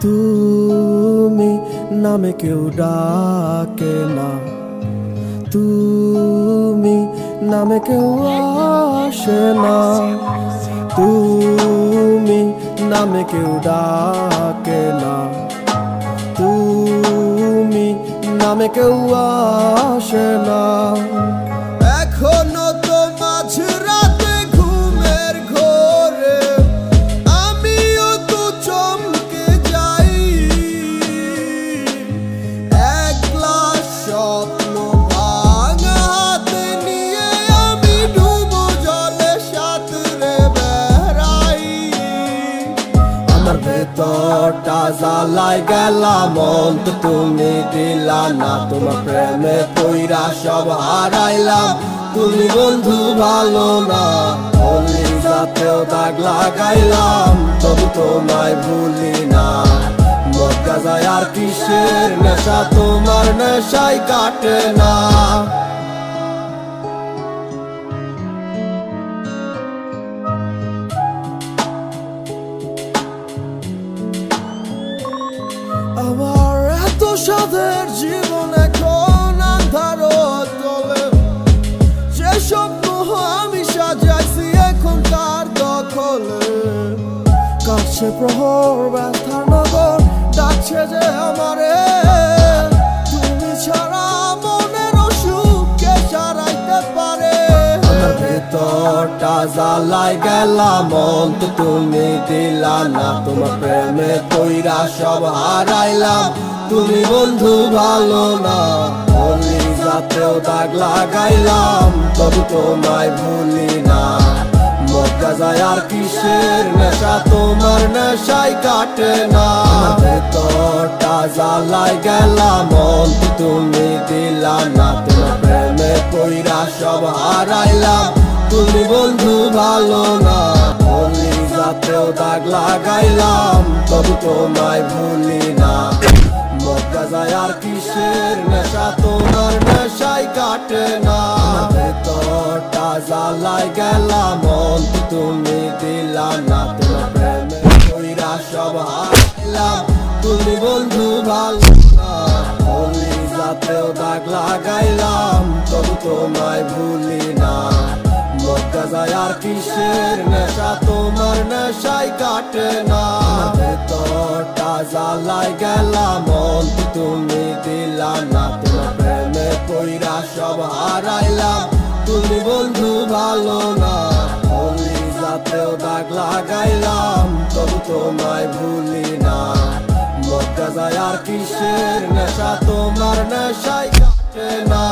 তুমি নামে কেউ ডাকে না, তুমি নামে কেউ আসে না, তুমি নামে কেউ ডাকে না, তুমি নামে কেউ আসে না। এখনো তো মাঝরাতে ঘুমের ঘোরে আমিও তো চমকে যাই, এক গ্লাস স্বপ্ন ভাঙা হাতে নিয়ে আমি ডুবো জলে সাঁতরে বেড়াই। আমার ভেতরটা জ্বালাই গেলাম, মন তো তুমি দিলা না, তোমার প্রেমে পইরা সব হারাইলাম। তুমি বন্ধু ভালো না, বলি যাতেও দাগ লাগাইলাম, তবু তোমায় ভুলি না। মদ গাঁজায় আর কিসের নেশা, তোমার নেশাই কাটে না। আমার এত সাধের জীবন এখন আন্ধারো তলে, যে স্বপ্ন আমি সাজাইছি এখন তার দখলে। কাছে প্রহর ব্যথার নগর ডাকছে যে আমারে, তুমি ছাড়া মনের অসুখ কে সারাইতে পারে। আমার ভেতরটা জ্বালাই গেলাম, মন তো তুমি দিলা না, তোমার প্রেমে পইরা সব হারাইলাম। তুমি বন্ধু ভালো না, বলি যাতেও দাগ লাগাইলাম, তবু তোমায় ভুলি না। মদ গাঁজায় আর কিসের নেশা, তোমার নেশাই কাটে না। আমার ভেতরটা জ্বালাই গেলাম, মন তো তুমি দিলা না, তোমার প্রেমে পইরা সব হারাইলাম। তুমি বন্ধু ভালো না, বলি যাতেও দাগ লাগাইলাম, তবু তোমায় ভুলি না। মদ গাঁজায় আর কিসের নেশা, তোমার নেশাই কাটে না। আমার ভেতরটা জ্বালাই গেলাম, মন তো তুমি দিলা না, তোমার প্রেমে পইরা সব হারাইলাম। তুমি বন্ধু ভালো না, বলি যাতেও দাগ লাগাইলাম, তবু তোমায় ভুলি না। মদ গাঁজায় আর কিসের নেশা, তোমার নেশাই কাটে না। আমার ভেতরটা জ্বালাই গেলাম, মন তো তুমি দিলা না, তোমার প্রেমে পইরা সব হারাইলাম। তুমি বন্ধু ভালো না, বলি যাতেও দাগ লাগাইলাম, তবু তোমায় ভুলি না। মদ গাঁজায় আর কিসের নেশা, তোমার নেশাই কাটে না।